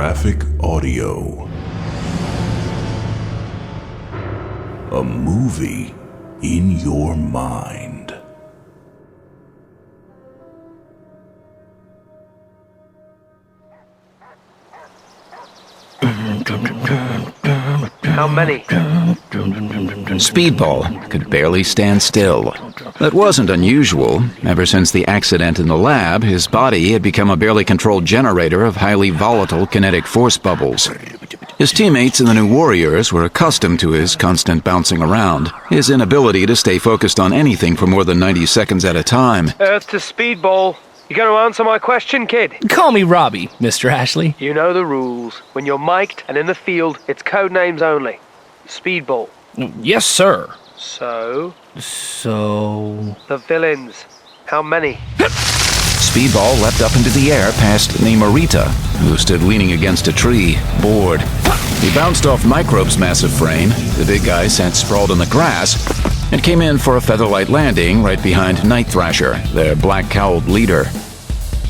Graphic audio. A movie in your mind. How many? Speedball could barely stand still. That wasn't unusual. Ever since the accident in the lab, his body had become a barely controlled generator of highly volatile kinetic force bubbles. His teammates in the New Warriors were accustomed to his constant bouncing around, his inability to stay focused on anything for more than 90 seconds at a time. Earth to Speedball. You gonna answer my question, kid? Call me Robbie, Mr. Ashley. You know the rules. When you're mic'd and in the field, it's code names only. Speedball. Yes, sir. So? The villains. How many? Speedball leapt up into the air past Namorita, who stood leaning against a tree, bored. He bounced off Microbe's massive frame. The big guy sat sprawled in the grass and came in for a featherlight landing right behind Night Thrasher, their black-cowled leader.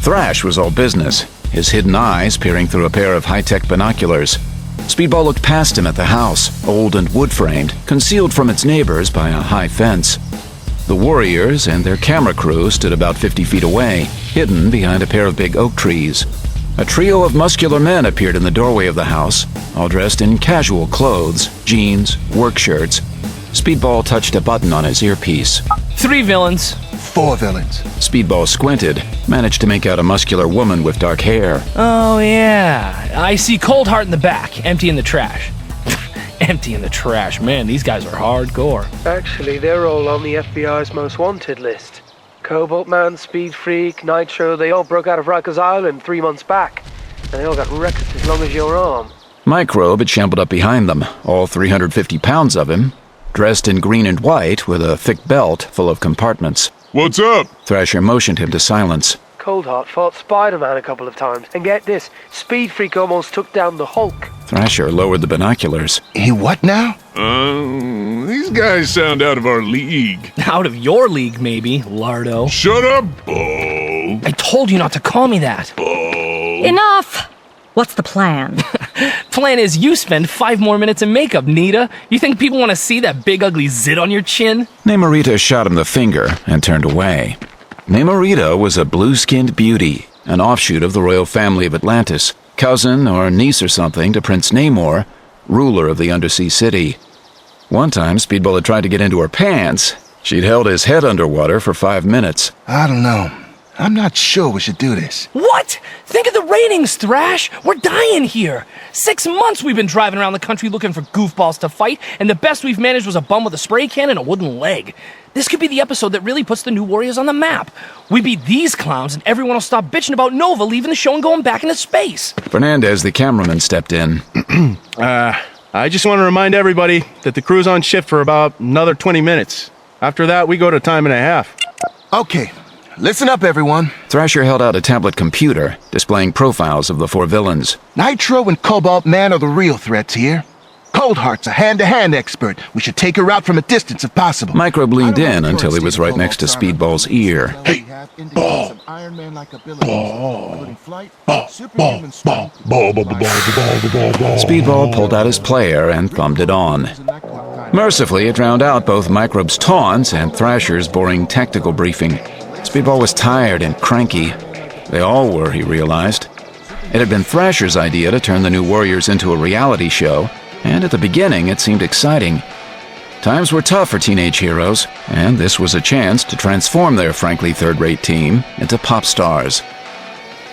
Thrash was all business, his hidden eyes peering through a pair of high-tech binoculars. Speedball looked past him at the house, old and wood-framed, concealed from its neighbors by a high fence. The Warriors and their camera crew stood about 50 feet away, hidden behind a pair of big oak trees. A trio of muscular men appeared in the doorway of the house, all dressed in casual clothes, jeans, work shirts. Speedball touched a button on his earpiece. 3 villains. 4 villains. Speedball squinted, managed to make out a muscular woman with dark hair. Oh, yeah. I see Cold Heart in the back, empty in the trash. Empty in the trash. Man, these guys are hardcore. Actually, they're all on the FBI's most wanted list. Cobalt Man, Speed Freak, Nitro, they all broke out of Rikers Island 3 months back. And they all got records as long as your arm. Microbe had shambled up behind them, all 350 pounds of him, dressed in green and white with a thick belt full of compartments. What's up? Thrasher motioned him to silence. Coldheart fought Spider-Man a couple of times. And get this, Speed Freak almost took down the Hulk. Thrasher lowered the binoculars. He what now? These guys sound out of our league. Out of your league, maybe, Lardo. Shut up, Bo. I told you not to call me that. Enough! What's the plan? Plan is you spend 5 more minutes in makeup, Nita. You think people want to see that big ugly zit on your chin? Namorita shot him the finger and turned away. Namorita was a blue-skinned beauty, an offshoot of the royal family of Atlantis, cousin or niece or something to Prince Namor, ruler of the undersea city. One time, Speedball had tried to get into her pants. She'd held his head underwater for 5 minutes. I don't know. I'm not sure we should do this. What? Think of the ratings, Thrash. We're dying here. 6 months we've been driving around the country looking for goofballs to fight, and the best we've managed was a bum with a spray can and a wooden leg. This could be the episode that really puts the New Warriors on the map. We beat these clowns, and everyone will stop bitching about Nova leaving the show and going back into space. Fernandez, the cameraman, stepped in. I just want to remind everybody that the crew's on shift for about another 20 minutes. After that, we go to time and a half. Okay, listen up, everyone. Thrasher held out a tablet computer, displaying profiles of the 4 villains. Nitro and Cobalt Man are the real threats here. Coldheart's a hand-to-hand expert. We should take her out from a distance if possible. Microbe leaned in until he was right next to Speedball's ear. Hey, Ball. Speedball pulled out his player and thumbed it on. Mercifully, it drowned out both Microbe's taunts and Thrasher's boring tactical briefing. Speedball was tired and cranky. They all were, he realized. It had been Thrasher's idea to turn the New Warriors into a reality show, and at the beginning it seemed exciting. Times were tough for teenage heroes, and this was a chance to transform their frankly third-rate team into pop stars.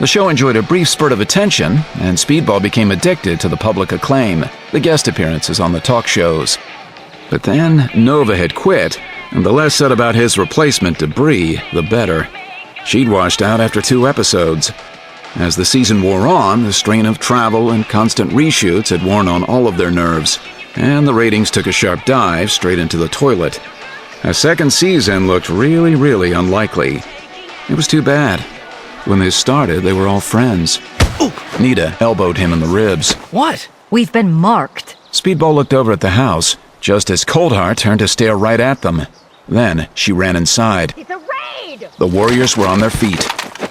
The show enjoyed a brief spurt of attention, and Speedball became addicted to the public acclaim, the guest appearances on the talk shows. But then Nova had quit, and the less said about his replacement, Debris, the better. She'd washed out after 2 episodes. As the season wore on, the strain of travel and constant reshoots had worn on all of their nerves, and the ratings took a sharp dive straight into the toilet. A second season looked really, really unlikely. It was too bad. When this started, they were all friends. Ooh. Nita elbowed him in the ribs. What? We've been marked. Speedball looked over at the house, just as Coldheart turned to stare right at them. Then she ran inside. It's a raid! The Warriors were on their feet.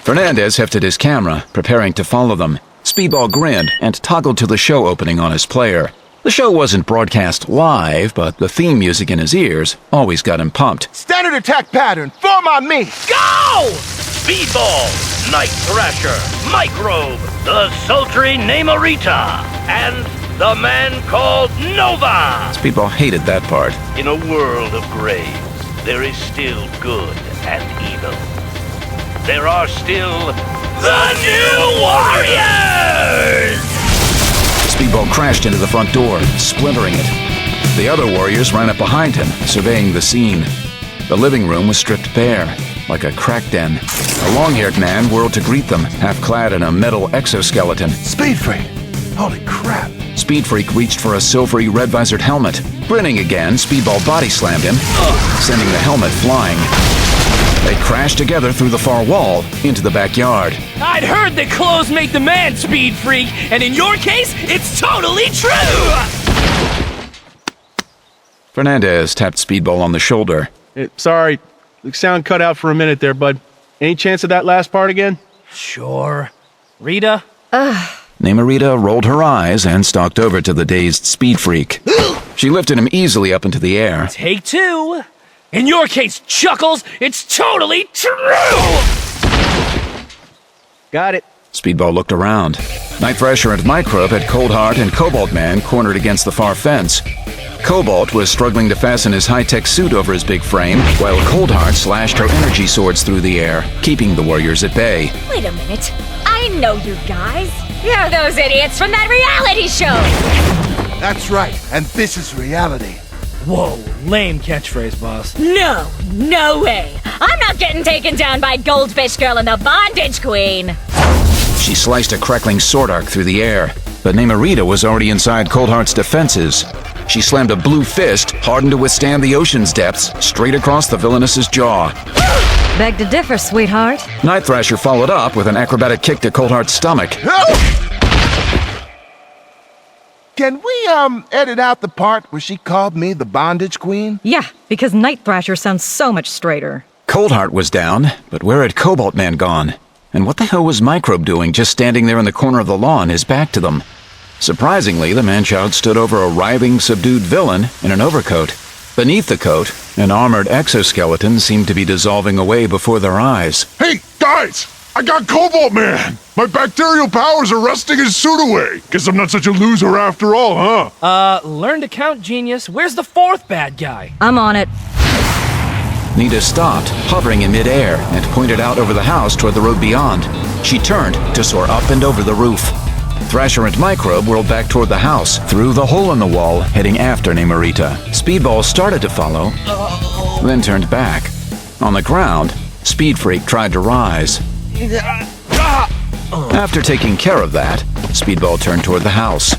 Fernandez hefted his camera, preparing to follow them. Speedball grinned and toggled to the show opening on his player. The show wasn't broadcast live, but the theme music in his ears always got him pumped. Standard attack pattern, form on me! Go! Speedball, Night Thrasher, Microbe, the sultry Namorita, and the man called Nova! Speedball hated that part. In a world of grays, there is still good and evil. There are still the New Warriors! Speedball crashed into the front door, splintering it. The other warriors ran up behind him, surveying the scene. The living room was stripped bare, like a crack den. A long-haired man whirled to greet them, half-clad in a metal exoskeleton. Speed Freak! Holy crap! Speed Freak reached for a silvery red-visored helmet. Grinning again, Speedball body-slammed him, sending the helmet flying. They crashed together through the far wall into the backyard. I'd heard that clothes make the man, Speed Freak, and in your case, it's totally true! Fernandez tapped Speedball on the shoulder. Sorry, the sound cut out for a minute there, bud. Any chance of that last part again? Sure. Rita? Namorita rolled her eyes and stalked over to the dazed Speed Freak. She lifted him easily up into the air. Take two. In your case, Chuckles, it's totally true! Got it. Speedball looked around. Night Thrasher and Microbe had Coldheart and Cobalt Man cornered against the far fence. Cobalt was struggling to fasten his high-tech suit over his big frame, while Coldheart slashed her energy swords through the air, keeping the warriors at bay. Wait a minute. I know you guys. You're those idiots from that reality show. That's right, and this is reality. Whoa, lame catchphrase, boss. No way. I'm not getting taken down by Goldfish Girl and the Bondage Queen. She sliced a crackling sword arc through the air, but Namorita was already inside Coldheart's defenses. She slammed a blue fist, hardened to withstand the ocean's depths, straight across the villainess's jaw. Beg to differ, sweetheart. Night Thrasher followed up with an acrobatic kick to Coldheart's stomach. Can we, edit out the part where she called me the Bondage Queen? Yeah, because Night Thrasher sounds so much straighter. Coldheart was down, but where had Cobalt Man gone? And what the hell was Microbe doing just standing there in the corner of the lawn, his back to them? Surprisingly, the man-child stood over a writhing, subdued villain in an overcoat. Beneath the coat, an armored exoskeleton seemed to be dissolving away before their eyes. Hey, guys! I got Cobalt Man! My bacterial powers are rusting his suit away! Guess I'm not such a loser after all, huh? Learn to count, genius. Where's the fourth bad guy? I'm on it. Nita stopped, hovering in midair, and pointed out over the house toward the road beyond. She turned to soar up and over the roof. Thrasher and Microbe whirled back toward the house, through the hole in the wall, heading after Namorita. Speedball started to follow, then turned back. On the ground, Speed Freak tried to rise. After taking care of that, Speedball turned toward the house.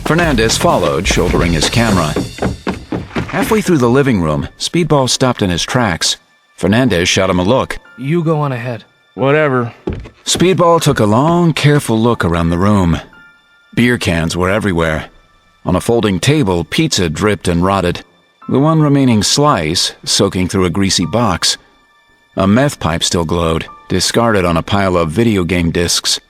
Fernandez followed, shouldering his camera. Halfway through the living room, Speedball stopped in his tracks. Fernandez shot him a look. You go on ahead. Whatever. Speedball took a long, careful look around the room. Beer cans were everywhere. On a folding table, pizza dripped and rotted, the one remaining slice soaking through a greasy box. A meth pipe still glowed, discarded on a pile of video game discs.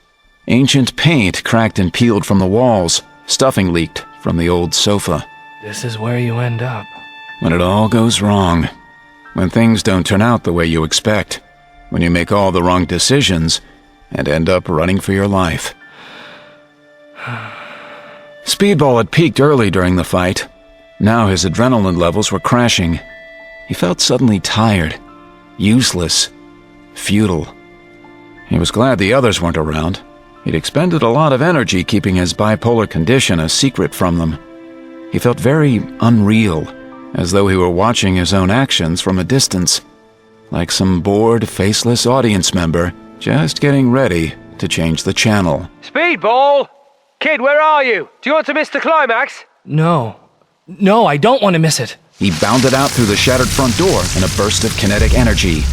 Ancient paint cracked and peeled from the walls. Stuffing leaked from the old sofa. This is where you end up. When it all goes wrong. When things don't turn out the way you expect. When you make all the wrong decisions and end up running for your life. Speedball had peaked early during the fight. Now his adrenaline levels were crashing. He felt suddenly tired, useless, futile. He was glad the others weren't around. He'd expended a lot of energy keeping his bipolar condition a secret from them. He felt very unreal, as though he were watching his own actions from a distance, like some bored, faceless audience member just getting ready to change the channel. Speedball! Kid, where are you? Do you want to miss the climax? No, I don't want to miss it. He bounded out through the shattered front door in a burst of kinetic energy.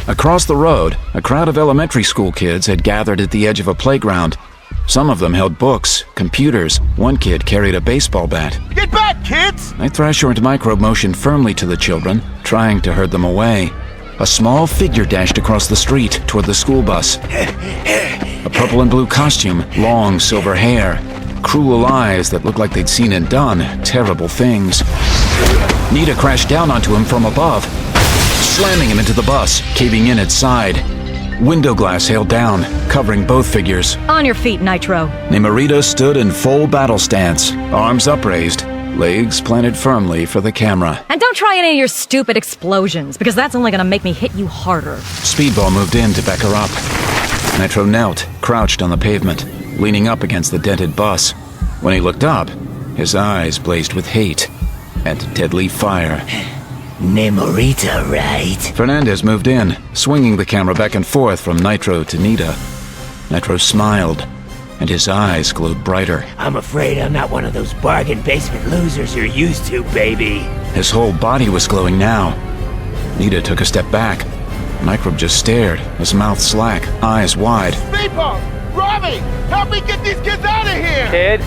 Across the road, a crowd of elementary school kids had gathered at the edge of a playground. Some of them held books, computers. One kid carried a baseball bat. Get back, kids! Night Thrasher and Microbe motioned firmly to the children, trying to herd them away. A small figure dashed across the street toward the school bus. A A purple and blue costume, long silver hair, cruel eyes that looked like they'd seen and done terrible things. Nita crashed down onto him from above, slamming him into the bus, caving in its side. Window glass hailed down, covering both figures. On your feet, Nitro. Nemorita stood in full battle stance, arms upraised, legs planted firmly for the camera. And don't try any of your stupid explosions, because that's only gonna make me hit you harder. Speedball moved in to back her up. Nitro knelt, crouched on the pavement, leaning up against the dented bus. When he looked up, his eyes blazed with hate and deadly fire. Nemorita, right? Fernandez moved in, swinging the camera back and forth from Nitro to Nita. Nitro smiled, and his eyes glowed brighter. I'm afraid I'm not one of those bargain basement losers you're used to, baby. His whole body was glowing now. Nita took a step back. Microbe just stared, his mouth slack, eyes wide. Speedball! Robbie! Help me get these kids out of here! Kid,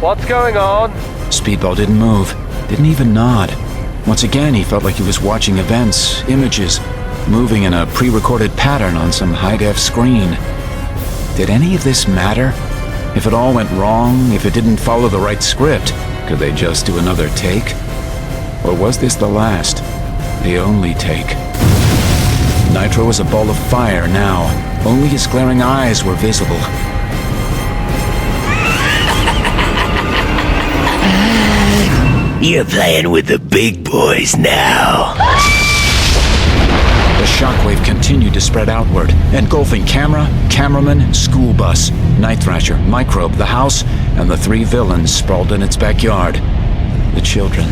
what's going on? Speedball didn't move, didn't even nod. Once again, he felt like he was watching events, images, moving in a pre-recorded pattern on some high-def screen. Did any of this matter? If it all went wrong, if it didn't follow the right script, could they just do another take? Or was this the last, the only take? Nitro was a ball of fire now. Only his glaring eyes were visible. You're playing with the big boys now. The shockwave continued to spread outward, engulfing camera, cameraman, school bus, Night Thrasher, Microbe, the house, and the three villains sprawled in its backyard. The children.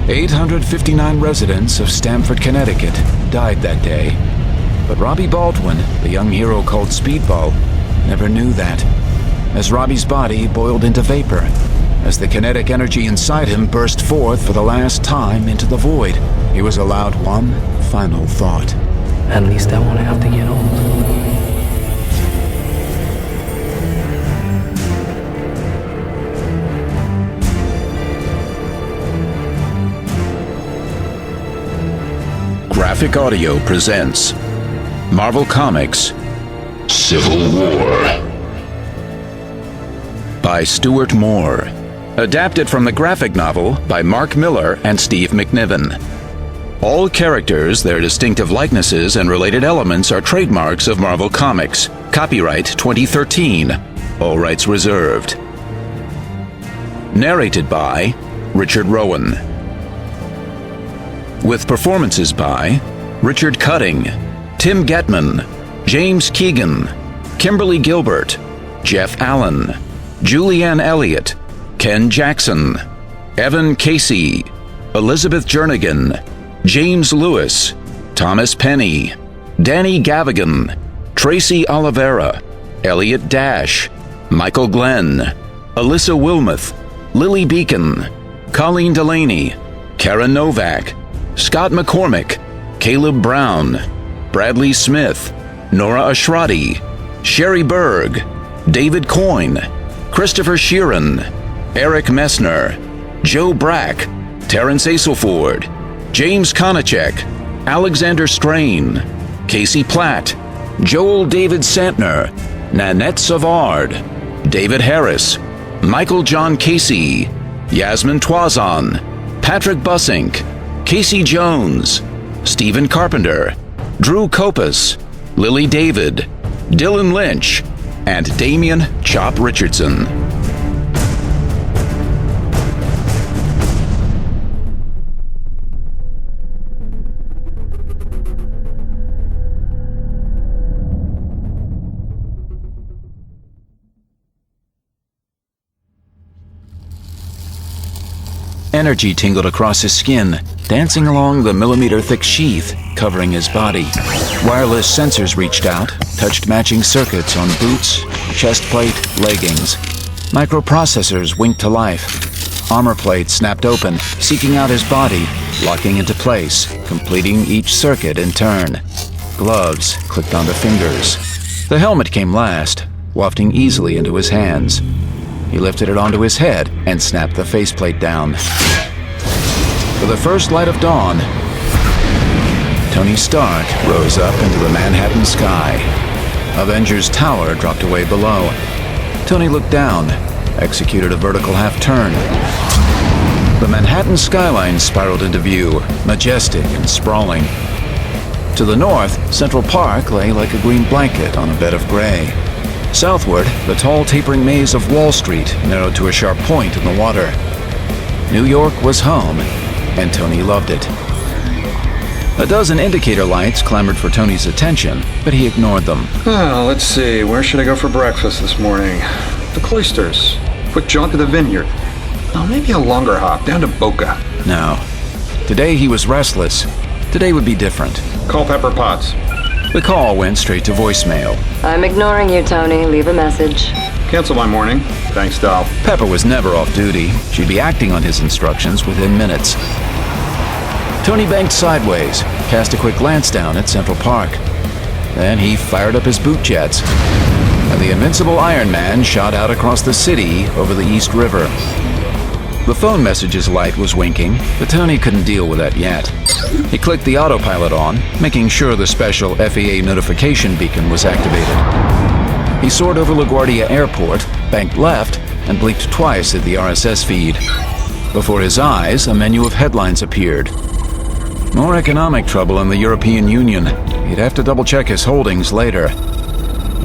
859 residents of Stamford, Connecticut died that day. But Robbie Baldwin, the young hero called Speedball, never knew that. As Robbie's body boiled into vapor, as the kinetic energy inside him burst forth for the last time into the void, he was allowed one final thought. At least I won't have to get old. Graphic Audio presents Marvel Comics Civil War by Stuart Moore. Adapted from the graphic novel by Mark Miller and Steve McNiven. All characters, their distinctive likenesses, and related elements are trademarks of Marvel Comics. Copyright 2013. All rights reserved. Narrated by Richard Rowan. With performances by Richard Cutting, Tim Getman, James Keegan, Kimberly Gilbert, Jeff Allen, Julianne Elliott, Ken Jackson, Evan Casey, Elizabeth Jernigan, James Lewis, Thomas Penny, Danny Gavigan, Tracy Oliveira, Elliot Dash, Michael Glenn, Alyssa Wilmoth, Lily Beacon, Colleen Delaney, Karen Novak, Scott McCormick, Caleb Brown, Bradley Smith, Nora Ashrati, Sherry Berg, David Coyne, Christopher Sheeran, Eric Messner, Joe Brack, Terrence Aselford, James Konachek, Alexander Strain, Casey Platt, Joel David Santner, Nanette Savard, David Harris, Michael John Casey, Yasmin Twazon, Patrick Bussink, Casey Jones, Stephen Carpenter, Drew Kopus, Lily David, Dylan Lynch, and Damian Chop Richardson. Energy tingled across his skin, dancing along the millimeter-thick sheath covering his body. Wireless sensors reached out, touched matching circuits on boots, chest plate, leggings. Microprocessors winked to life. Armor plates snapped open, seeking out his body, locking into place, completing each circuit in turn. Gloves clicked onto fingers. The helmet came last, wafting easily into his hands. He lifted it onto his head and snapped the faceplate down. For the first light of dawn, Tony Stark rose up into the Manhattan sky. Avengers Tower dropped away below. Tony looked down, executed a vertical half-turn. The Manhattan skyline spiraled into view, majestic and sprawling. To the north, Central Park lay like a green blanket on a bed of gray. Southward, the tall tapering maze of Wall Street narrowed to a sharp point in the water. New York was home, and Tony loved it. A dozen indicator lights clamored for Tony's attention, but he ignored them. Let's see, where should I go for breakfast this morning? The Cloisters. Quick jaunt to the Vineyard. Oh, maybe a longer hop down to Boca. No. Today he was restless. Today would be different. Call Pepper Potts. The call went straight to voicemail. I'm ignoring you, Tony. Leave a message. Cancel my morning. Thanks, Doll. Pepper was never off duty. She'd be acting on his instructions within minutes. Tony banked sideways, cast a quick glance down at Central Park. Then he fired up his boot jets, and the invincible Iron Man shot out across the city over the East River. The phone messages light was winking, but Tony couldn't deal with that yet. He clicked the autopilot on, making sure the special FAA notification beacon was activated. He soared over LaGuardia Airport, banked left, and blinked twice at the RSS feed. Before his eyes, a menu of headlines appeared. More economic trouble in the European Union. He'd have to double-check his holdings later.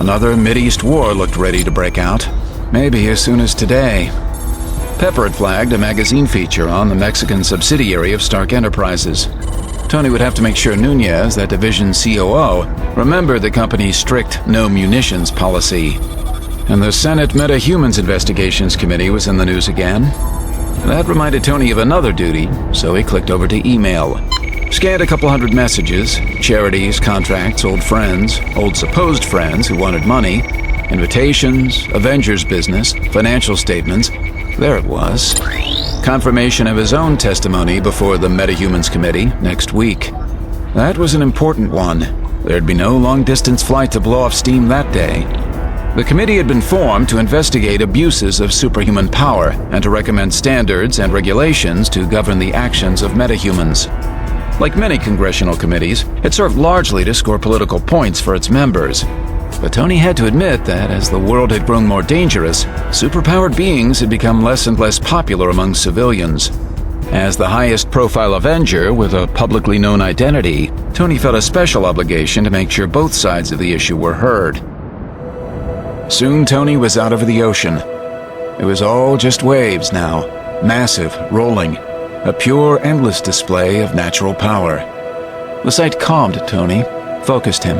Another Mideast war looked ready to break out, maybe as soon as today. Pepper had flagged a magazine feature on the Mexican subsidiary of Stark Enterprises. Tony would have to make sure Nunez, that division's COO, remembered the company's strict no-munitions policy. And the Senate Metahumans Investigations Committee was in the news again. That reminded Tony of another duty, so he clicked over to email. Scanned a couple hundred messages, charities, contracts, old friends, old supposed friends who wanted money, invitations, Avengers business, financial statements. There it was. Confirmation of his own testimony before the Metahumans Committee next week. That was an important one. There'd be no long-distance flight to blow off steam that day. The committee had been formed to investigate abuses of superhuman power and to recommend standards and regulations to govern the actions of metahumans. Like many congressional committees, it served largely to score political points for its members. But Tony had to admit that as the world had grown more dangerous, superpowered beings had become less and less popular among civilians. As the highest-profile Avenger with a publicly known identity, Tony felt a special obligation to make sure both sides of the issue were heard. Soon Tony was out over the ocean. It was all just waves now, massive, rolling, a pure, endless display of natural power. The sight calmed Tony, focused him.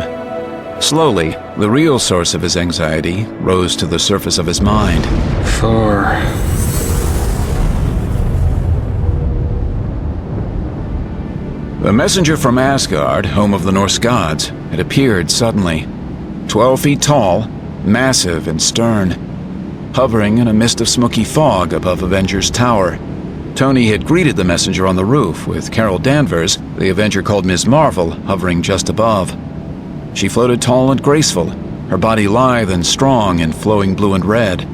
Slowly, the real source of his anxiety rose to the surface of his mind. Thor. The messenger from Asgard, home of the Norse gods, had appeared suddenly. 12 feet tall, massive and stern, hovering in a mist of smoky fog above Avengers Tower. Tony had greeted the messenger on the roof, with Carol Danvers, the Avenger called Ms. Marvel, hovering just above. She floated tall and graceful, her body lithe and strong in flowing blue and red.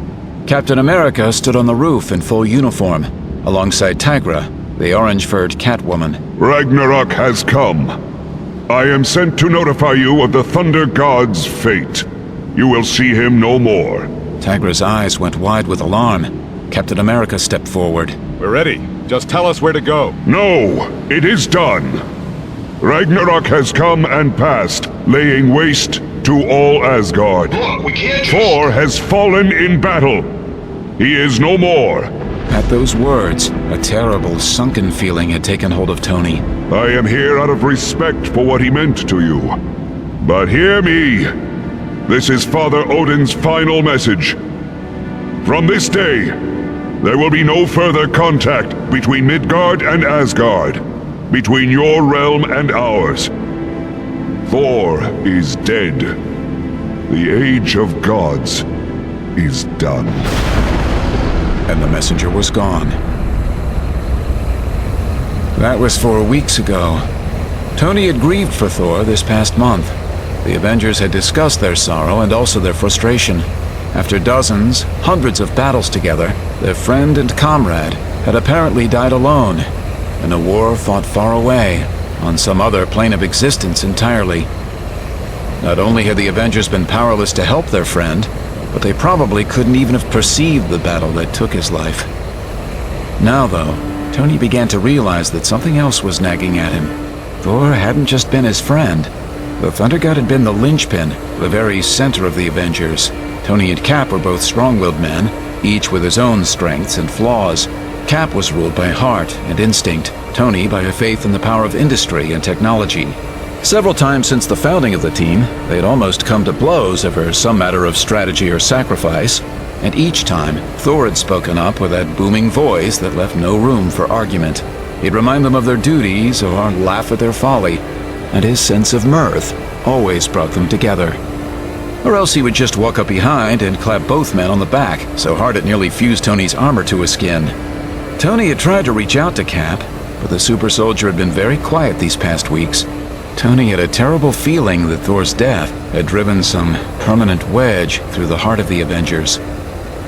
Captain America stood on the roof in full uniform, alongside Tigra, the orange-furred Catwoman. Ragnarok has come. I am sent to notify you of the Thunder God's fate. You will see him no more. Tigra's eyes went wide with alarm. Captain America stepped forward. We're ready. Just tell us where to go. No, it is done. Ragnarok has come and passed, laying waste to all Asgard. Look, we can't Thor has fallen in battle. He is no more. At those words, a terrible, sunken feeling had taken hold of Tony. I am here out of respect for what he meant to you. But hear me. This is Father Odin's final message. From this day, there will be no further contact between Midgard and Asgard, between your realm and ours. Thor is dead. The age of gods is done. And the messenger was gone. That was 4 weeks ago. Tony had grieved for Thor this past month. The Avengers had discussed their sorrow and also their frustration. After dozens, hundreds of battles together, their friend and comrade had apparently died alone, in a war fought far away, on some other plane of existence entirely. Not only had the Avengers been powerless to help their friend, but they probably couldn't even have perceived the battle that took his life. Now, though, Tony began to realize that something else was nagging at him. Thor hadn't just been his friend. The Thunder God had been the linchpin, the very center of the Avengers. Tony and Cap were both strong-willed men, each with his own strengths and flaws. Cap was ruled by heart and instinct, Tony by a faith in the power of industry and technology. Several times since the founding of the team, they had almost come to blows over some matter of strategy or sacrifice, and each time, Thor had spoken up with that booming voice that left no room for argument. He'd remind them of their duties or laugh at their folly, and his sense of mirth always brought them together. Or else he would just walk up behind and clap both men on the back, so hard it nearly fused Tony's armor to his skin. Tony had tried to reach out to Cap, but the super soldier had been very quiet these past weeks. Tony had a terrible feeling that Thor's death had driven some permanent wedge through the heart of the Avengers.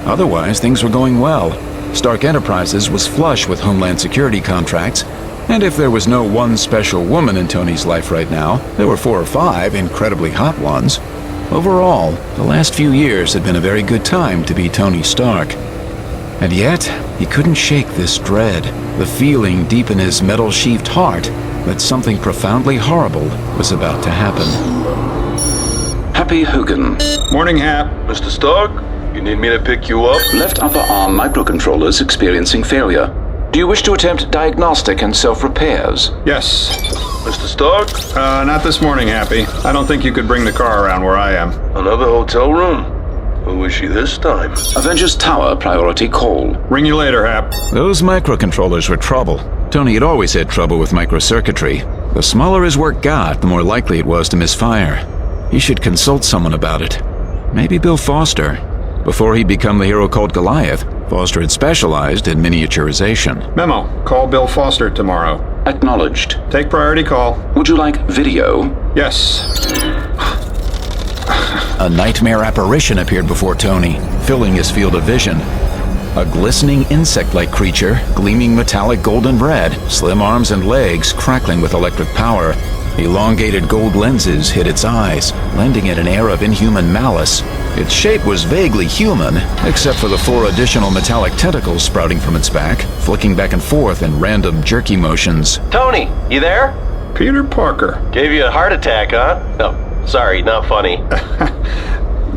Otherwise, things were going well. Stark Enterprises was flush with Homeland Security contracts, and if there was no one special woman in Tony's life right now, there were 4 or 5 incredibly hot ones. Overall, the last few years had been a very good time to be Tony Stark. And yet, he couldn't shake this dread, the feeling deep in his metal-sheathed heart that something profoundly horrible was about to happen. Happy Hogan. Morning, Hap. Mr. Stark, you need me to pick you up? Left upper arm microcontrollers experiencing failure. Do you wish to attempt diagnostic and self-repairs? Yes. Mr. Stark? Not this morning, Happy. I don't think you could bring the car around where I am. Another hotel room? Who is she this time? Avengers Tower priority call. Ring you later, Hap. Those microcontrollers were trouble. Tony had always had trouble with microcircuitry. The smaller his work got, the more likely it was to misfire. He should consult someone about it. Maybe Bill Foster. Before he'd become the hero called Goliath, Foster had specialized in miniaturization. Memo. Call Bill Foster tomorrow. Acknowledged. Take priority call. Would you like video? Yes. A nightmare apparition appeared before Tony, filling his field of vision. A glistening insect-like creature, gleaming metallic golden red, slim arms and legs crackling with electric power. Elongated gold lenses hid its eyes, lending it an air of inhuman malice. Its shape was vaguely human, except for the 4 additional metallic tentacles sprouting from its back, flicking back and forth in random jerky motions. Tony, you there? Peter Parker. Gave you a heart attack, huh? No, sorry, not funny.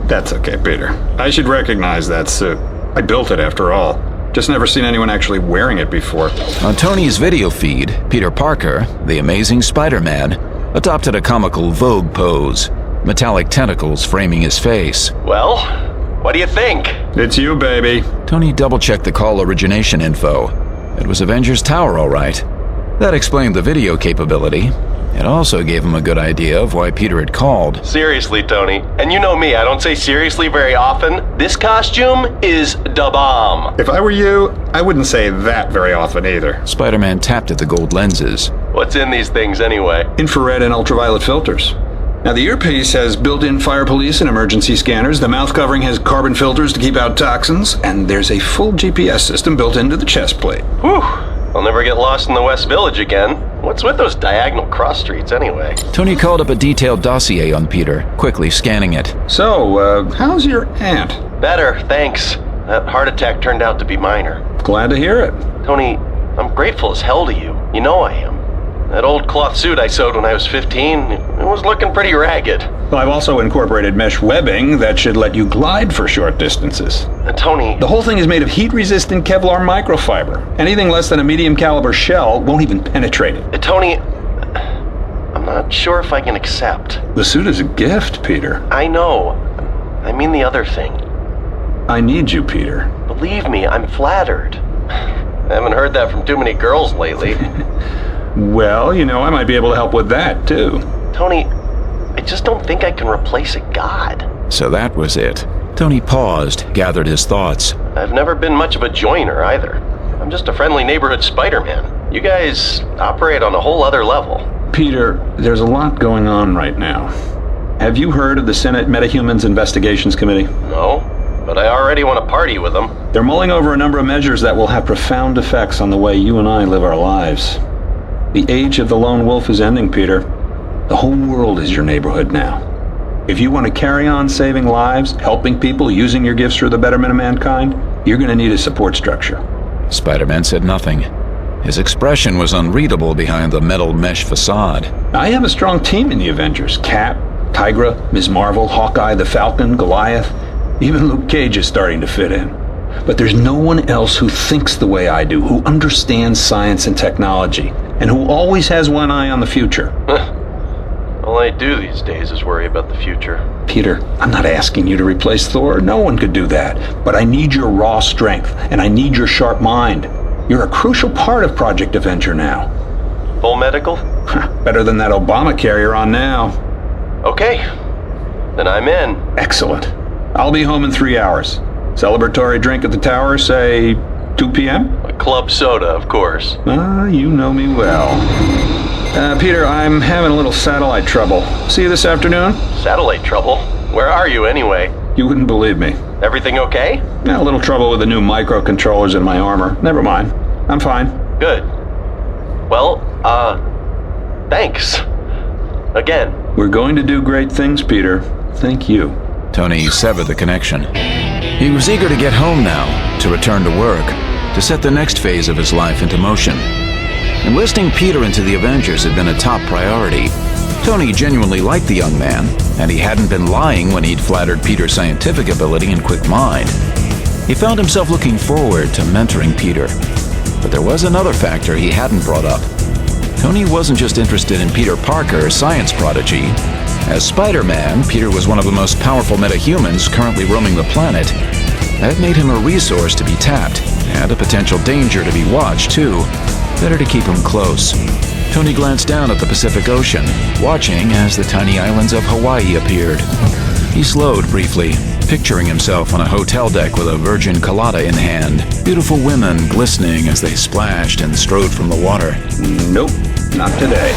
That's okay, Peter. I should recognize that suit. I built it after all. Just never seen anyone actually wearing it before. On Tony's video feed, Peter Parker, the Amazing Spider-Man, adopted a comical Vogue pose, metallic tentacles framing his face. Well, what do you think? It's you, baby. Tony double-checked the call origination info. It was Avengers Tower, all right. That explained the video capability. It also gave him a good idea of why Peter had called. Seriously, Tony, and you know me, I don't say seriously very often. This costume is da bomb. If I were you, I wouldn't say that very often either. Spider-Man tapped at the gold lenses. What's in these things anyway? Infrared and ultraviolet filters. Now, the earpiece has built-in fire police and emergency scanners, the mouth covering has carbon filters to keep out toxins, and there's a full GPS system built into the chest plate. Whew. I'll never get lost in the West Village again. What's with those diagonal cross streets anyway? Tony called up a detailed dossier on Peter, quickly scanning it. So, how's your aunt? Better, thanks. That heart attack turned out to be minor. Glad to hear it. Tony, I'm grateful as hell to you. You know I am. That old cloth suit I sewed when I was 15, it was looking pretty ragged. Well, I've also incorporated mesh webbing that should let you glide for short distances. Tony... The whole thing is made of heat-resistant Kevlar microfiber. Anything less than a medium-caliber shell won't even penetrate it. Tony, I'm not sure if I can accept. The suit is a gift, Peter. I know. I mean the other thing. I need you, Peter. Believe me, I'm flattered. I haven't heard that from too many girls lately. Well, you know, I might be able to help with that, too. Tony, I just don't think I can replace a god. So that was it. Tony paused, gathered his thoughts. I've never been much of a joiner, either. I'm just a friendly neighborhood Spider-Man. You guys operate on a whole other level. Peter, there's a lot going on right now. Have you heard of the Senate Metahumans Investigations Committee? No, but I already want to party with them. They're mulling over a number of measures that will have profound effects on the way you and I live our lives. The age of the lone wolf is ending, Peter. The whole world is your neighborhood now. If you want to carry on saving lives, helping people, using your gifts for the betterment of mankind, you're going to need a support structure. Spider-Man said nothing. His expression was unreadable behind the metal mesh facade. I have a strong team in the Avengers. Cap, Tigra, Ms. Marvel, Hawkeye, the Falcon, Goliath. Even Luke Cage is starting to fit in. But there's no one else who thinks the way I do, who understands science and technology, and who always has one eye on the future. All I do these days is worry about the future. Peter, I'm not asking you to replace Thor. No one could do that. But I need your raw strength, and I need your sharp mind. You're a crucial part of Project Avenger now. Full medical? Better than that Obamacare you're on now. Okay. Then I'm in. Excellent. I'll be home in 3 hours. Celebratory drink at the tower, say 2 p.m.? A club soda, of course. You know me well. Peter, I'm having a little satellite trouble. See you this afternoon? Satellite trouble? Where are you anyway? You wouldn't believe me. Everything okay? A little trouble with the new microcontrollers in my armor. Never mind. I'm fine. Good. Well, thanks. Again. We're going to do great things, Peter. Thank you. Tony severed the connection. He was eager to get home now, to return to work, to set the next phase of his life into motion. Enlisting Peter into the Avengers had been a top priority. Tony genuinely liked the young man, and he hadn't been lying when he'd flattered Peter's scientific ability and quick mind. He found himself looking forward to mentoring Peter. But there was another factor he hadn't brought up. Tony wasn't just interested in Peter Parker, science prodigy. As Spider-Man, Peter was one of the most powerful metahumans currently roaming the planet. That made him a resource to be tapped, and a potential danger to be watched, too. Better to keep him close. Tony glanced down at the Pacific Ocean, watching as the tiny islands of Hawaii appeared. He slowed briefly, picturing himself on a hotel deck with a virgin colada in hand, beautiful women glistening as they splashed and strode from the water. Nope, not today.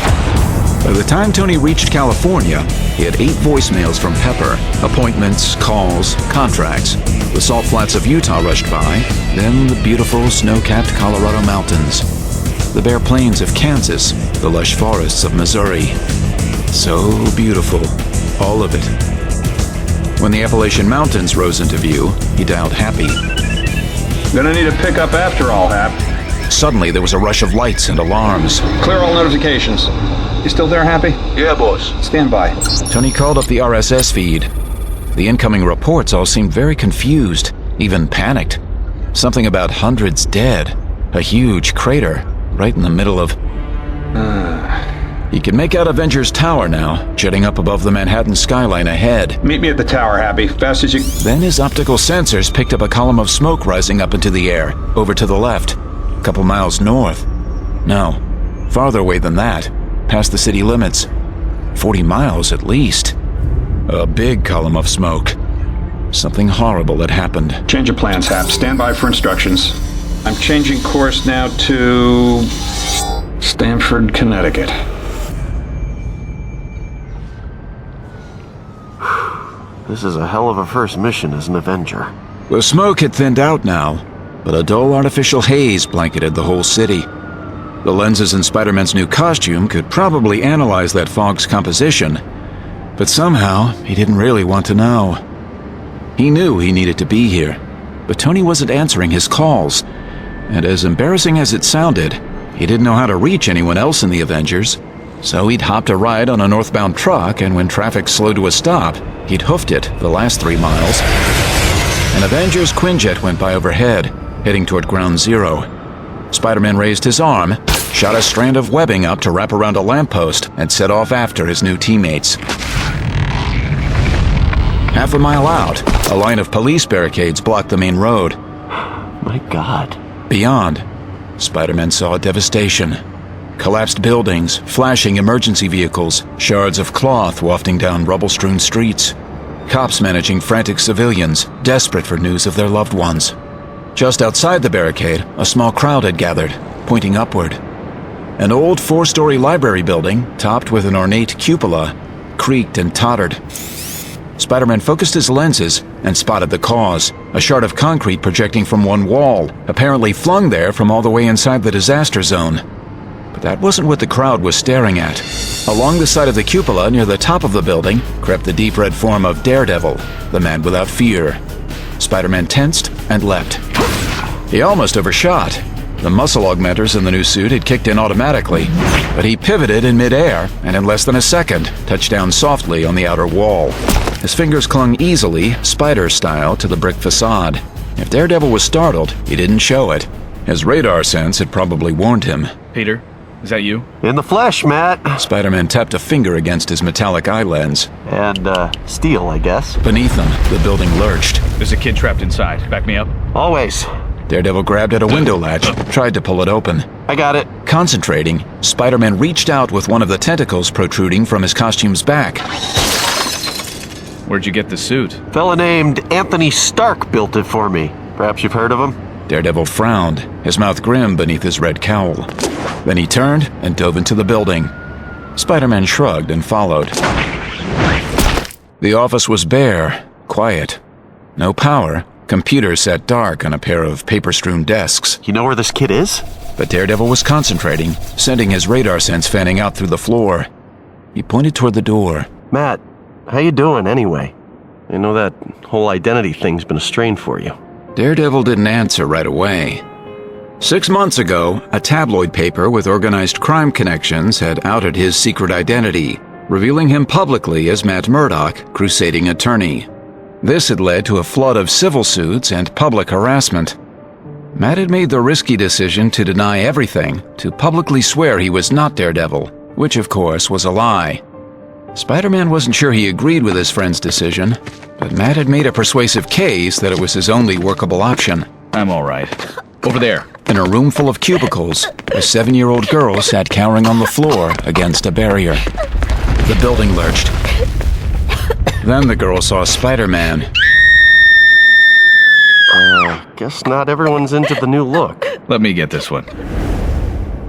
By the time Tony reached California, he had 8 voicemails from Pepper, appointments, calls, contracts. The salt flats of Utah rushed by, then the beautiful snow-capped Colorado mountains, the bare plains of Kansas, the lush forests of Missouri. So beautiful, all of it. When the Appalachian Mountains rose into view, he dialed Happy. Gonna need a pickup after all, Hap. Suddenly, there was a rush of lights and alarms. Clear all notifications. You still there, Happy? Yeah, boss. Stand by. Tony called up the RSS feed. The incoming reports all seemed very confused, even panicked. Something about hundreds dead, a huge crater right in the middle of... He could make out Avengers Tower now, jutting up above the Manhattan skyline ahead. Meet me at the tower, Happy. Fast as you... Then his optical sensors picked up a column of smoke rising up into the air, over to the left, a couple miles north. No, farther away than that, past the city limits. 40 miles at least. A big column of smoke. Something horrible had happened. Change of plans, Hap. Stand by for instructions. I'm changing course now to... Stamford, Connecticut. This is a hell of a first mission as an Avenger. The smoke had thinned out now, but a dull artificial haze blanketed the whole city. The lenses in Spider-Man's new costume could probably analyze that fog's composition, but somehow he didn't really want to know. He knew he needed to be here, but Tony wasn't answering his calls, and as embarrassing as it sounded, he didn't know how to reach anyone else in the Avengers. So he'd hopped a ride on a northbound truck, and when traffic slowed to a stop, he'd hoofed it the last 3 miles. An Avengers Quinjet went by overhead, heading toward Ground Zero. Spider-Man raised his arm, shot a strand of webbing up to wrap around a lamppost, and set off after his new teammates. Half a mile out, a line of police barricades blocked the main road. My God. Beyond, Spider-Man saw devastation. Collapsed buildings, flashing emergency vehicles, shards of cloth wafting down rubble-strewn streets. Cops managing frantic civilians, desperate for news of their loved ones. Just outside the barricade, a small crowd had gathered, pointing upward. An old 4-story library building, topped with an ornate cupola, creaked and tottered. Spider-Man focused his lenses and spotted the cause, a shard of concrete projecting from one wall, apparently flung there from all the way inside the disaster zone. But that wasn't what the crowd was staring at. Along the side of the cupola near the top of the building crept the deep red form of Daredevil, the man without fear. Spider-Man tensed and leapt. He almost overshot. The muscle augmenters in the new suit had kicked in automatically, but he pivoted in midair and in less than a second touched down softly on the outer wall. His fingers clung easily, spider style, to the brick facade. If Daredevil was startled, he didn't show it. His radar sense had probably warned him. Peter, is that you? In the flesh, Matt. Spider-Man tapped a finger against his metallic eye lens. And, steel, I guess. Beneath them, the building lurched. There's a kid trapped inside. Back me up. Always. Daredevil grabbed at a window latch, tried to pull it open. I got it. Concentrating, Spider-Man reached out with one of the tentacles protruding from his costume's back. Where'd you get the suit? Fella named Anthony Stark built it for me. Perhaps you've heard of him? Daredevil frowned, his mouth grim beneath his red cowl. Then he turned and dove into the building. Spider-Man shrugged and followed. The office was bare, quiet. No power. Computers sat dark on a pair of paper-strewn desks. You know where this kid is? But Daredevil was concentrating, sending his radar sense fanning out through the floor. He pointed toward the door. Matt, how you doing anyway? I know that whole identity thing's been a strain for you. Daredevil didn't answer right away. 6 months ago, a tabloid paper with organized crime connections had outed his secret identity, revealing him publicly as Matt Murdock, crusading attorney. This had led to a flood of civil suits and public harassment. Matt had made the risky decision to deny everything, to publicly swear he was not Daredevil, which of course was a lie. Spider-Man wasn't sure he agreed with his friend's decision, but Matt had made a persuasive case that it was his only workable option. I'm all right. Over there. In a room full of cubicles, a 7-year-old girl sat cowering on the floor against a barrier. The building lurched. Then the girl saw Spider-Man. Guess not everyone's into the new look. Let me get this one.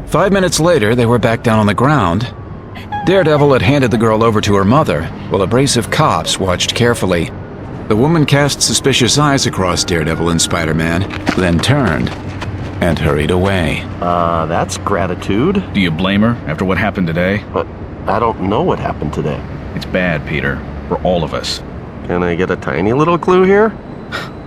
5 minutes later, they were back down on the ground. Daredevil had handed the girl over to her mother, while a brace of cops watched carefully. The woman cast suspicious eyes across Daredevil and Spider-Man, then turned and hurried away. That's gratitude. Do you blame her after what happened today? But I don't know what happened today. It's bad, Peter. For all of us. Can I get a tiny little clue here?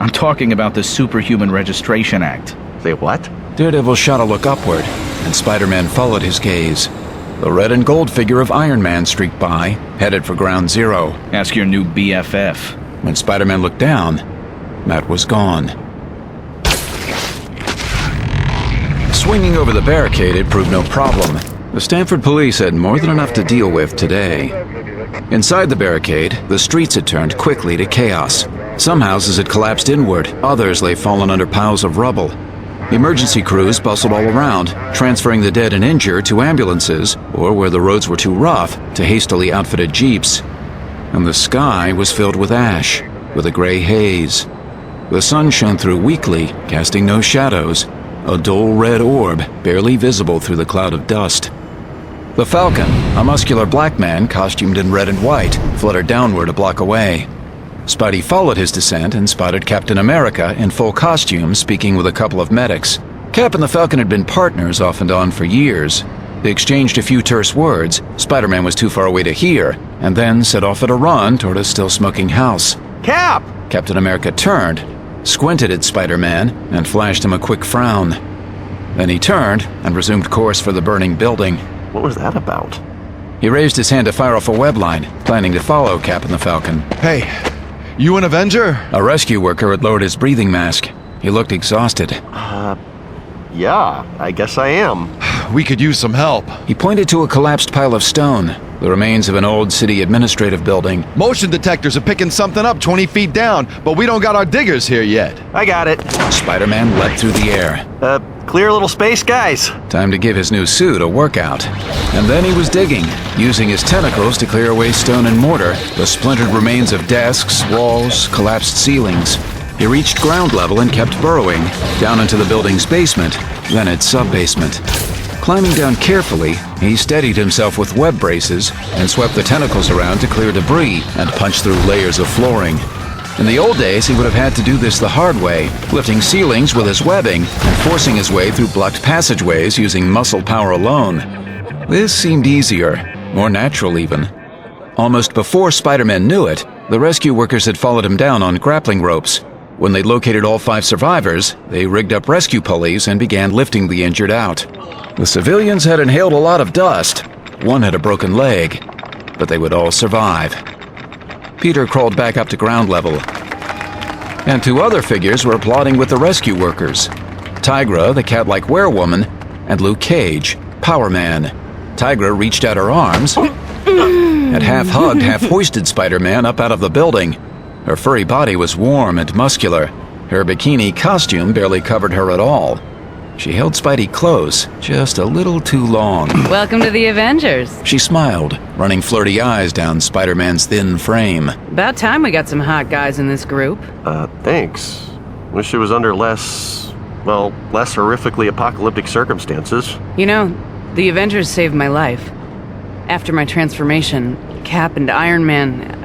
I'm talking about the Superhuman Registration Act. Say what? Daredevil shot a look upward, and Spider-Man followed his gaze. The red and gold figure of Iron Man streaked by, headed for Ground Zero. Ask your new BFF. When Spider-Man looked down, Matt was gone. Swinging over the barricade had proved no problem. The Stanford police had more than enough to deal with today. Inside the barricade, the streets had turned quickly to chaos. Some houses had collapsed inward, others lay fallen under piles of rubble. Emergency crews bustled all around, transferring the dead and injured to ambulances, or where the roads were too rough, to hastily outfitted jeeps. And the sky was filled with ash, with a gray haze. The sun shone through weakly, casting no shadows, a dull red orb barely visible through the cloud of dust. The Falcon, a muscular black man costumed in red and white, fluttered downward a block away. Spidey followed his descent and spotted Captain America in full costume speaking with a couple of medics. Cap and the Falcon had been partners off and on for years. They exchanged a few terse words Spider-Man was too far away to hear, and then set off at a run toward a still-smoking house. Cap! Captain America turned, squinted at Spider-Man, and flashed him a quick frown. Then he turned and resumed course for the burning building. What was that about? He raised his hand to fire off a web line, planning to follow Cap and the Falcon. Hey, you an Avenger? A rescue worker had lowered his breathing mask. He looked exhausted. Yeah, I guess I am. We could use some help. He pointed to a collapsed pile of stone, the remains of an old city administrative building. Motion detectors are picking something up 20 feet down, but we don't got our diggers here yet. I got it. Spider-Man leapt through the air. Clear little space, guys. Time to give his new suit a workout. And then he was digging, using his tentacles to clear away stone and mortar, the splintered remains of desks, walls, collapsed ceilings. He reached ground level and kept burrowing, down into the building's basement, then its sub-basement. Climbing down carefully, he steadied himself with web braces and swept the tentacles around to clear debris and punch through layers of flooring. In the old days, he would have had to do this the hard way, lifting ceilings with his webbing and forcing his way through blocked passageways using muscle power alone. This seemed easier, more natural even. Almost before Spider-Man knew it, the rescue workers had followed him down on grappling ropes. When they'd located all 5 survivors, they rigged up rescue pulleys and began lifting the injured out. The civilians had inhaled a lot of dust. One had a broken leg, but they would all survive. Peter crawled back up to ground level, and 2 other figures were applauding with the rescue workers. Tigra, the cat-like werewoman, and Luke Cage, Power Man. Tigra reached out her arms and half-hugged, half-hoisted Spider-Man up out of the building. Her furry body was warm and muscular. Her bikini costume barely covered her at all. She held Spidey close, just a little too long. Welcome to the Avengers. She smiled, running flirty eyes down Spider-Man's thin frame. About time we got some hot guys in this group. Thanks. Wish it was under less horrifically apocalyptic circumstances. You know, the Avengers saved my life. After my transformation, Cap and Iron Man...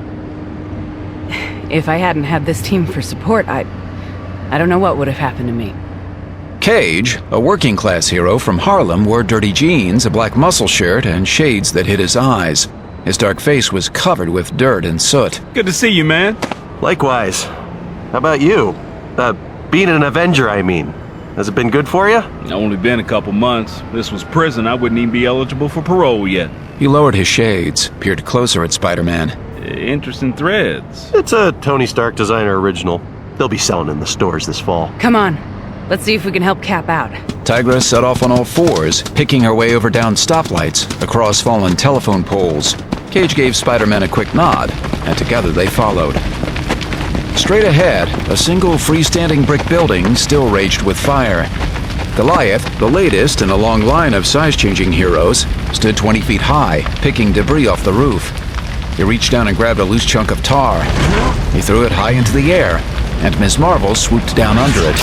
If I hadn't had this team for support, I don't know what would have happened to me. Cage, a working-class hero from Harlem, wore dirty jeans, a black muscle shirt, and shades that hid his eyes. His dark face was covered with dirt and soot. Good to see you, man. Likewise. How about you? Being an Avenger, I mean. Has it been good for you? Only been a couple months. This was prison. I wouldn't even be eligible for parole yet. He lowered his shades, peered closer at Spider-Man. Interesting threads. It's a Tony Stark designer original. They'll be selling in the stores this fall. Come on. Let's see if we can help Cap out. Tigra set off on all 4s, picking her way over down stoplights, across fallen telephone poles. Cage gave Spider-Man a quick nod, and together they followed. Straight ahead, a single freestanding brick building still raged with fire. Goliath, the latest in a long line of size-changing heroes, stood 20 feet high, picking debris off the roof. He reached down and grabbed a loose chunk of tar. He threw it high into the air, and Ms. Marvel swooped down under it.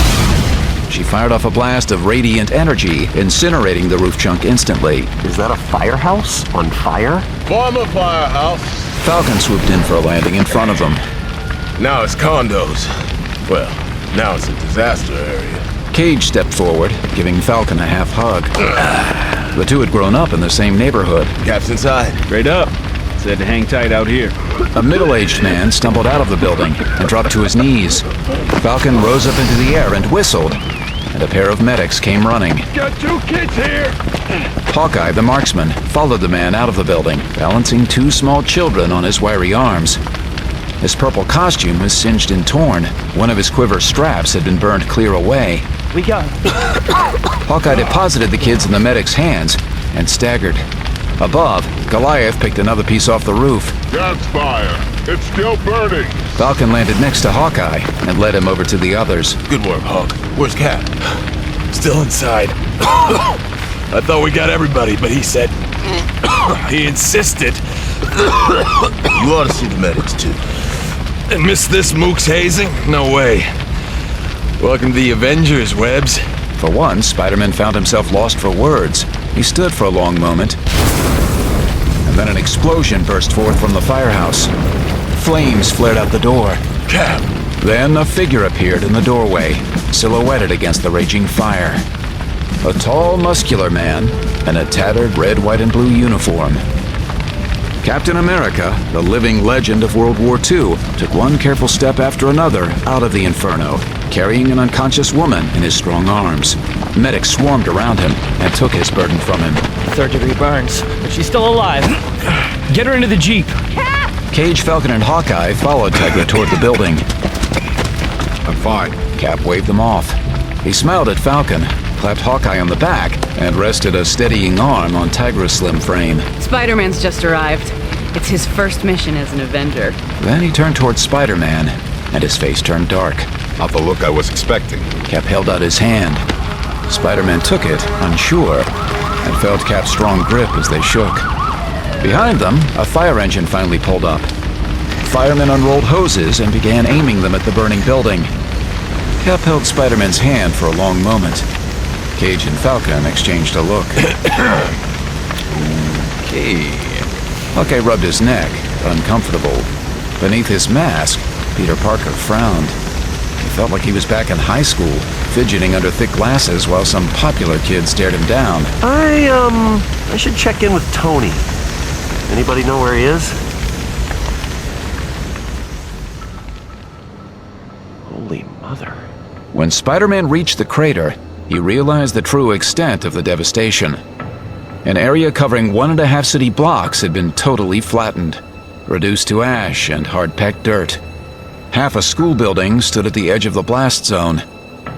She fired off a blast of radiant energy, incinerating the roof chunk instantly. Is that a firehouse on fire? Former firehouse. Falcon swooped in for a landing in front of them. Now it's condos. Well, now it's a disaster area. Cage stepped forward, giving Falcon a half hug. The 2 had grown up in the same neighborhood. Cap's inside. Straight up. Said to hang tight out here. A middle-aged man stumbled out of the building and dropped to his knees. Falcon rose up into the air and whistled, and a pair of medics came running. Got 2 kids here! Hawkeye, the marksman, followed the man out of the building, balancing 2 small children on his wiry arms. His purple costume was singed and torn. One of his quiver straps had been burned clear away. We got Hawkeye deposited the kids in the medic's hands and staggered. Above, Goliath picked another piece off the roof. Gas fire! It's still burning! Falcon landed next to Hawkeye and led him over to the others. Good work, Hawk. Where's Cap? Still inside. I thought we got everybody, but he said... he insisted. You ought to see the medics, too. And miss this Mook's hazing? No way. Welcome to the Avengers, Webbs. For once, Spider-Man found himself lost for words. He stood for a long moment. And then an explosion burst forth from the firehouse. Flames flared out the door. Cap! Then a figure appeared in the doorway, silhouetted against the raging fire. A tall, muscular man in a tattered red, white, and blue uniform. Captain America, the living legend of World War II, took one careful step after another out of the inferno, carrying an unconscious woman in his strong arms. Medics swarmed around him and took his burden from him. 3rd-degree burns, but she's still alive. Get her into the Jeep. Cage, Falcon, and Hawkeye followed Tigra toward the building. I'm fine. Cap waved them off. He smiled at Falcon, clapped Hawkeye on the back, and rested a steadying arm on Tigra's slim frame. Spider-Man's just arrived. It's his first mission as an Avenger. Then he turned towards Spider-Man, and his face turned dark. Not the look I was expecting. Cap held out his hand. Spider-Man took it, unsure, and felt Cap's strong grip as they shook. Behind them, a fire engine finally pulled up. Firemen unrolled hoses and began aiming them at the burning building. Cap held Spider-Man's hand for a long moment. Cage and Falcon exchanged a look. Okay. Hawkeye rubbed his neck, uncomfortable. Beneath his mask, Peter Parker frowned. He felt like he was back in high school, fidgeting under thick glasses while some popular kid stared him down. I should check in with Tony. Anybody know where he is? Holy mother. When Spider-Man reached the crater, he realized the true extent of the devastation. An area covering 1.5 city blocks had been totally flattened, reduced to ash and hard-packed dirt. Half a school building stood at the edge of the blast zone.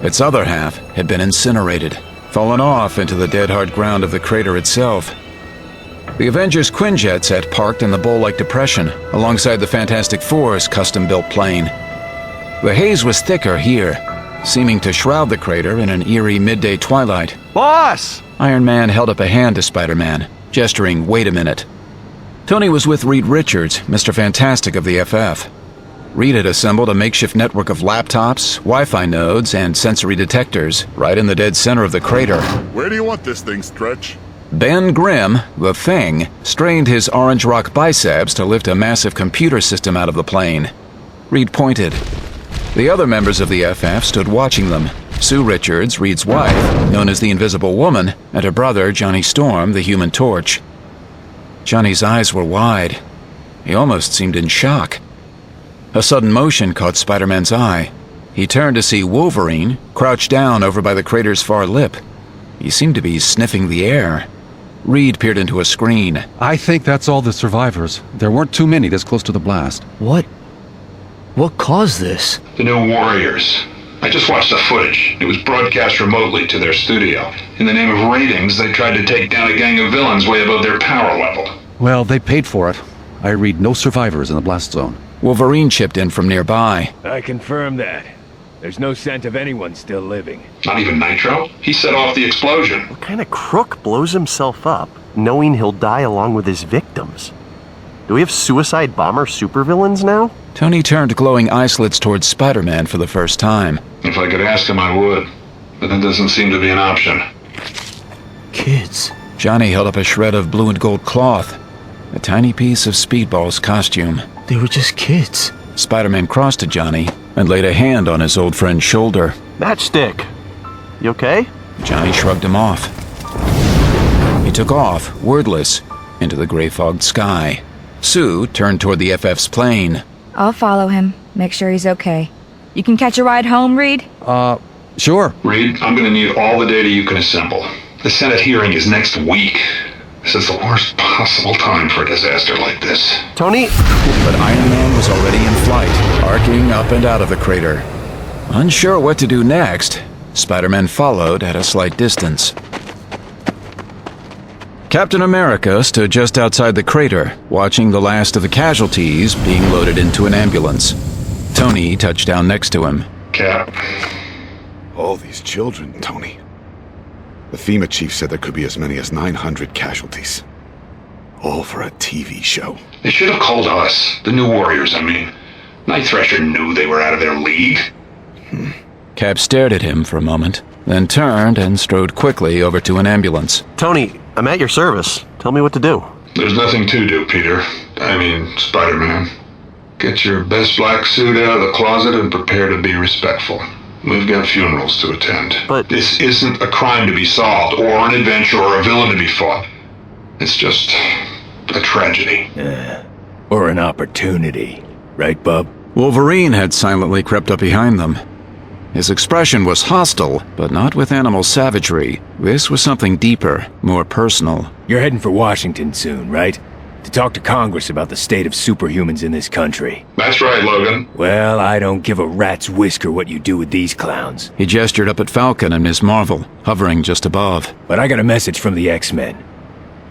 Its other half had been incinerated, fallen off into the dead hard ground of the crater itself. The Avengers' Quinjets had parked in the bowl-like depression alongside the Fantastic Four's custom-built plane. The haze was thicker here, seeming to shroud the crater in an eerie midday twilight. Boss! Iron Man held up a hand to Spider-Man, gesturing, "Wait a minute." Tony was with Reed Richards, Mr. Fantastic of the FF. Reed had assembled a makeshift network of laptops, Wi-Fi nodes, and sensory detectors right in the dead center of the crater. Where do you want this thing, Stretch? Ben Grimm, the Thing, strained his orange rock biceps to lift a massive computer system out of the plane. Reed pointed. The other members of the FF stood watching them. Sue Richards, Reed's wife, known as the Invisible Woman, and her brother, Johnny Storm, the Human Torch. Johnny's eyes were wide. He almost seemed in shock. A sudden motion caught Spider-Man's eye. He turned to see Wolverine, crouched down over by the crater's far lip. He seemed to be sniffing the air. Reed peered into a screen. I think that's all the survivors. There weren't too many this close to the blast. What caused this? The New Warriors. I just watched the footage. It was broadcast remotely to their studio. In the name of ratings, they tried to take down a gang of villains way above their power level. Well, they paid for it. I read no survivors in the blast zone. Wolverine chipped in from nearby. I confirm that. There's no scent of anyone still living. Not even Nitro? He set off the explosion. What kind of crook blows himself up, knowing he'll die along with his victims? Do we have suicide bomber supervillains now? Tony turned glowing eye slits towards Spider-Man for the first time. If I could ask him, I would. But that doesn't seem to be an option. Kids. Johnny held up a shred of blue and gold cloth, a tiny piece of Speedball's costume. They were just kids. Spider-Man crossed to Johnny and laid a hand on his old friend's shoulder. Matchstick. You okay? Johnny shrugged him off. He took off, wordless, into the gray-fogged sky. Sue turned toward the FF's plane. I'll follow him. Make sure he's okay. You can catch a ride home, Reed? Sure. Reed, I'm gonna need all the data you can assemble. The Senate hearing is next week. This is the worst possible time for a disaster like this. Tony? But Iron Man was already in flight, arcing up and out of the crater. Unsure what to do next, Spider-Man followed at a slight distance. Captain America stood just outside the crater, watching the last of the casualties being loaded into an ambulance. Tony touched down next to him. Cap. All these children, Tony. The FEMA chief said there could be as many as 900 casualties. All for a TV show. They should have called us. The New Warriors, I mean. Night Thrasher knew they were out of their league. Cap stared at him for a moment, then turned and strode quickly over to an ambulance. Tony, I'm at your service. Tell me what to do. There's nothing to do, Peter. I mean, Spider-Man. Get your best black suit out of the closet and prepare to be respectful. We've got funerals to attend. But this isn't a crime to be solved, or an adventure, or a villain to be fought. It's just a tragedy. Or an opportunity. Right, Bub? Wolverine had silently crept up behind them. His expression was hostile, but not with animal savagery. This was something deeper, more personal. You're heading for Washington soon, right? To talk to Congress about the state of superhumans in this country. That's right, Logan. Well, I don't give a rat's whisker what you do with these clowns. He gestured up at Falcon and Ms. Marvel, hovering just above. But I got a message from the X-Men.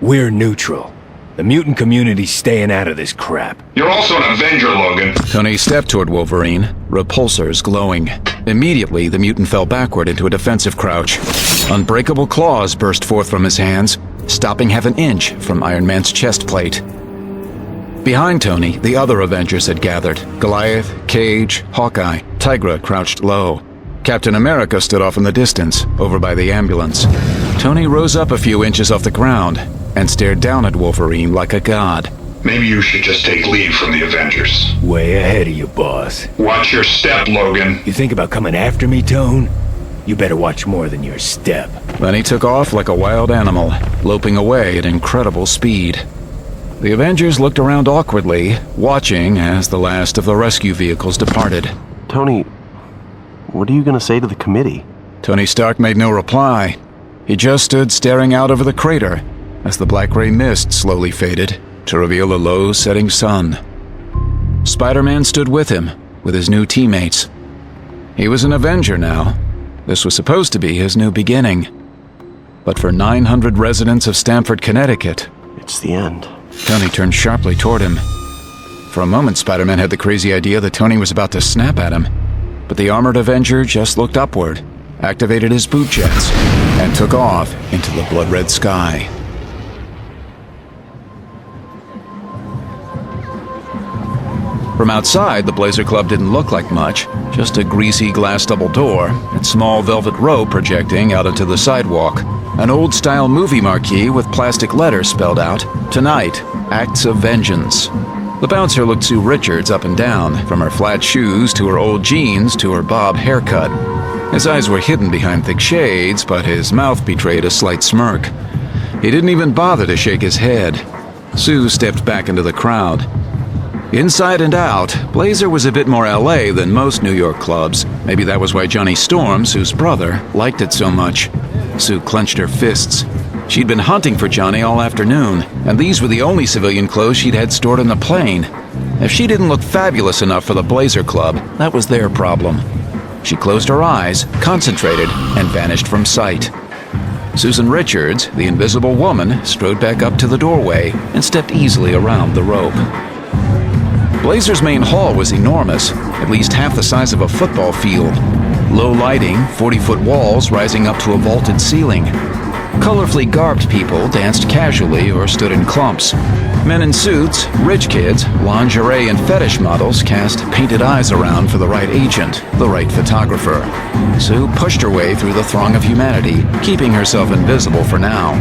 We're neutral. The mutant community's staying out of this crap. You're also an Avenger, Logan. Tony stepped toward Wolverine, repulsors glowing. Immediately, the mutant fell backward into a defensive crouch. Unbreakable claws burst forth from his hands, stopping half an inch from Iron Man's chest plate. Behind Tony, the other Avengers had gathered. Goliath, Cage, Hawkeye, Tigra crouched low. Captain America stood off in the distance, over by the ambulance. Tony rose up a few inches off the ground and stared down at Wolverine like a god. Maybe you should just take leave from the Avengers. Way ahead of you, boss. Watch your step, Logan. You think about coming after me, Tone? You better watch more than your step. Then he took off like a wild animal, loping away at incredible speed. The Avengers looked around awkwardly, watching as the last of the rescue vehicles departed. Tony, what are you going to say to the committee? Tony Stark made no reply. He just stood staring out over the crater as the black-gray mist slowly faded to reveal a low-setting sun. Spider-Man stood with him, with his new teammates. He was an Avenger now. This was supposed to be his new beginning. But for 900 residents of Stamford, Connecticut... It's the end. Tony turned sharply toward him. For a moment, Spider-Man had the crazy idea that Tony was about to snap at him. But the armored Avenger just looked upward, activated his boot jets, and took off into the blood-red sky. From outside, the Blazer Club didn't look like much, just a greasy glass double door and small velvet rope projecting out onto the sidewalk. An old-style movie marquee with plastic letters spelled out, "Tonight, Acts of Vengeance." The bouncer looked Sue Richards up and down, from her flat shoes to her old jeans to her bob haircut. His eyes were hidden behind thick shades, but his mouth betrayed a slight smirk. He didn't even bother to shake his head. Sue stepped back into the crowd. Inside and out, Blazer was a bit more LA than most New York clubs. Maybe that was why Johnny Storm, Sue's brother, liked it so much. Sue clenched her fists. She'd been hunting for Johnny all afternoon, and these were the only civilian clothes she'd had stored on the plane. If she didn't look fabulous enough for the Blazer Club, that was their problem. She closed her eyes, concentrated, and vanished from sight. Susan Richards, the invisible woman, strode back up to the doorway and stepped easily around the rope. Blazer's main hall was enormous, at least half the size of a football field. Low lighting, 40-foot walls rising up to a vaulted ceiling. Colorfully garbed people danced casually or stood in clumps. Men in suits, rich kids, lingerie and fetish models cast painted eyes around for the right agent, the right photographer. Sue pushed her way through the throng of humanity, keeping herself invisible for now.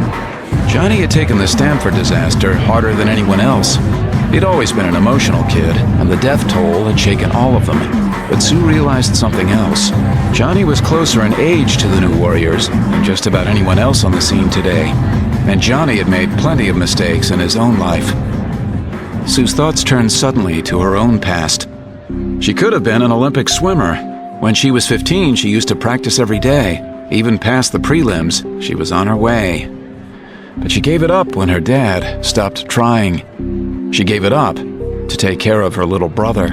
Johnny had taken the Stamford disaster harder than anyone else. He'd always been an emotional kid, and the death toll had shaken all of them. But Sue realized something else. Johnny was closer in age to the New Warriors than just about anyone else on the scene today. And Johnny had made plenty of mistakes in his own life. Sue's thoughts turned suddenly to her own past. She could have been an Olympic swimmer. When she was 15, she used to practice every day. Even past the prelims, she was on her way. But she gave it up when her dad stopped trying. She gave it up to take care of her little brother.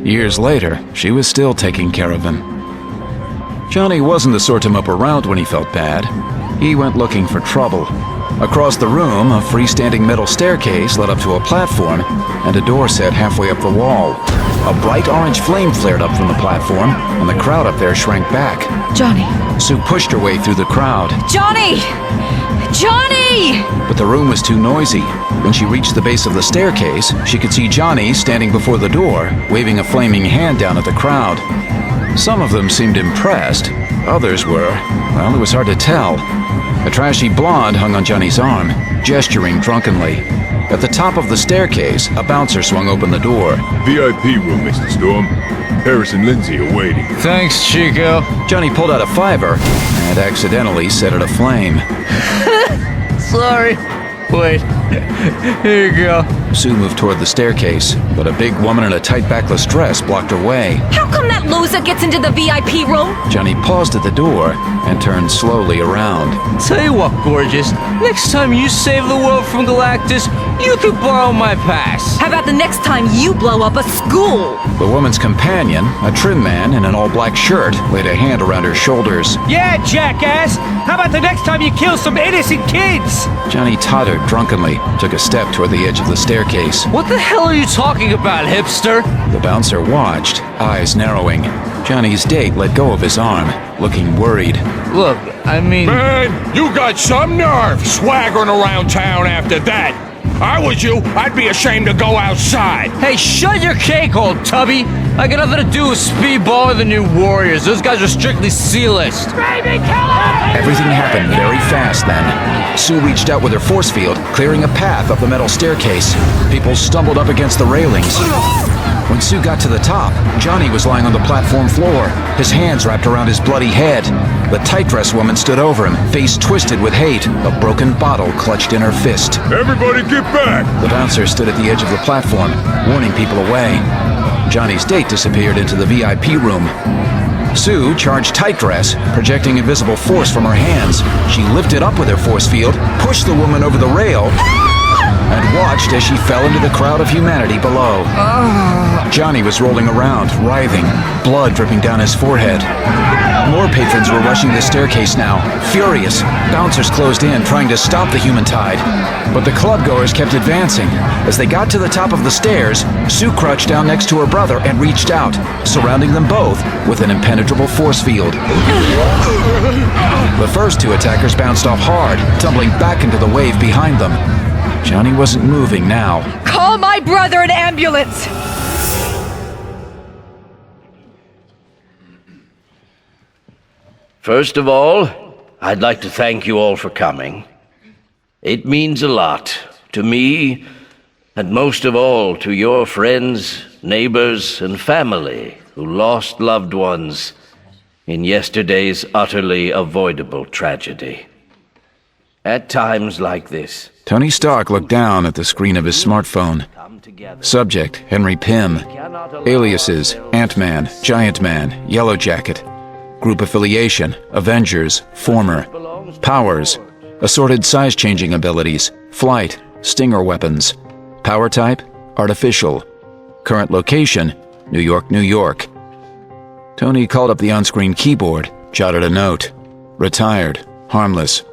Years later, she was still taking care of him. Johnny wasn't the sort to mope around when he felt bad. He went looking for trouble. Across the room, a freestanding metal staircase led up to a platform and a door set halfway up the wall. A bright orange flame flared up from the platform, and the crowd up there shrank back. Johnny! Sue pushed her way through the crowd. Johnny! Johnny! But the room was too noisy. When she reached the base of the staircase, she could see Johnny standing before the door, waving a flaming hand down at the crowd. Some of them seemed impressed. Others were, well, it was hard to tell. A trashy blonde hung on Johnny's arm, gesturing drunkenly. At the top of the staircase, a bouncer swung open the door. VIP room, Mr. Storm. Harris and Lindsay are waiting. Thanks, Chico. Johnny pulled out a $5 and accidentally set it aflame. Sorry. Wait. Here you go. Sue moved toward the staircase, but a big woman in a tight backless dress blocked her way. How come that loser gets into the VIP room? Johnny paused at the door and turned slowly around. Tell you what, gorgeous. Next time you save the world from Galactus, you could borrow my pass. How about the next time you blow up a school? The woman's companion, a trim man in an all-black shirt, laid a hand around her shoulders. Yeah, jackass! How about the next time you kill some innocent kids? Johnny tottered drunkenly, took a step toward the edge of the staircase. What the hell are you talking about, hipster? The bouncer watched, eyes narrowing. Johnny's date let go of his arm, looking worried. Look, I mean... Man, you got some nerve swaggering around town after that. I was you, I'd be ashamed to go outside. Hey, shut your cake, old tubby. I got nothing to do with Speedball or the New Warriors. Those guys are strictly C-list. Everything happened very fast then. Sue reached out with her force field, clearing a path up the metal staircase. People stumbled up against the railings. When Sue got to the top, Johnny was lying on the platform floor, his hands wrapped around his bloody head. The tight-dressed woman stood over him, face twisted with hate, a broken bottle clutched in her fist. Everybody get back! The bouncer stood at the edge of the platform, warning people away. Johnny's date disappeared into the VIP room. Sue charged tight dress, projecting invisible force from her hands. She lifted up with her force field, pushed the woman over the rail, and watched as she fell into the crowd of humanity below. Johnny was rolling around, writhing, blood dripping down his forehead. More patrons were rushing the staircase now, furious. Bouncers closed in, trying to stop the human tide. But the clubgoers kept advancing. As they got to the top of the stairs, Sue crouched down next to her brother and reached out, surrounding them both with an impenetrable force field. The first two attackers bounced off hard, tumbling back into the wave behind them. Johnny wasn't moving now. Call my brother an ambulance! First of all, I'd like to thank you all for coming. It means a lot to me, and most of all to your friends, neighbors, and family who lost loved ones in yesterday's utterly avoidable tragedy. At times like this, Tony Stark looked down at the screen of his smartphone. Subject, Henry Pym. Aliases, Ant-Man, Giant Man, Yellow Jacket. Group affiliation, Avengers, former. Powers, assorted size-changing abilities, flight, stinger weapons. Power type, artificial. Current location, New York, New York. Tony called up the on-screen keyboard, jotted a note. Retired, harmless.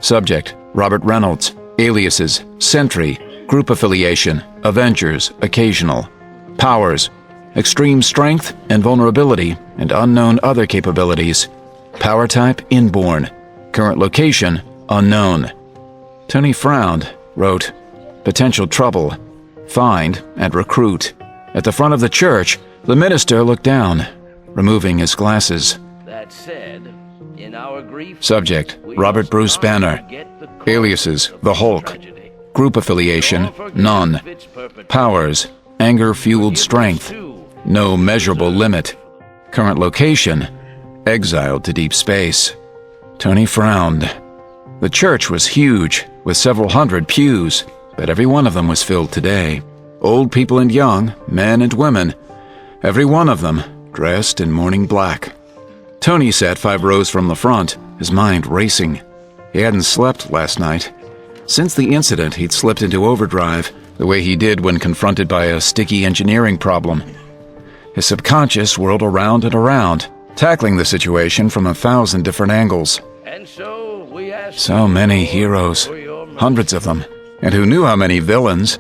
Subject, Robert Reynolds. Aliases, Sentry. Group affiliation, Avengers, occasional. Powers, extreme strength and vulnerability and unknown other capabilities. Power type, inborn. Current location, unknown. Tony frowned, wrote, potential trouble. Find and recruit. At the front of the church, the minister looked down, removing his glasses. that said, in our grief... Subject, Robert Bruce Banner. Aliases, The Hulk. Group affiliation, none. Powers, anger-fueled strength. No measurable limit. Current location, exiled to deep space. Tony frowned. The church was huge, with several hundred pews, but every one of them was filled today. Old people and young, men and women, every one of them dressed in mourning black. Tony sat 5 rows from the front, his mind racing. He hadn't slept last night. Since the incident, he'd slipped into overdrive, the way he did when confronted by a sticky engineering problem. His subconscious whirled around and around, tackling the situation from 1,000 different angles. So many heroes, hundreds of them, and who knew how many villains?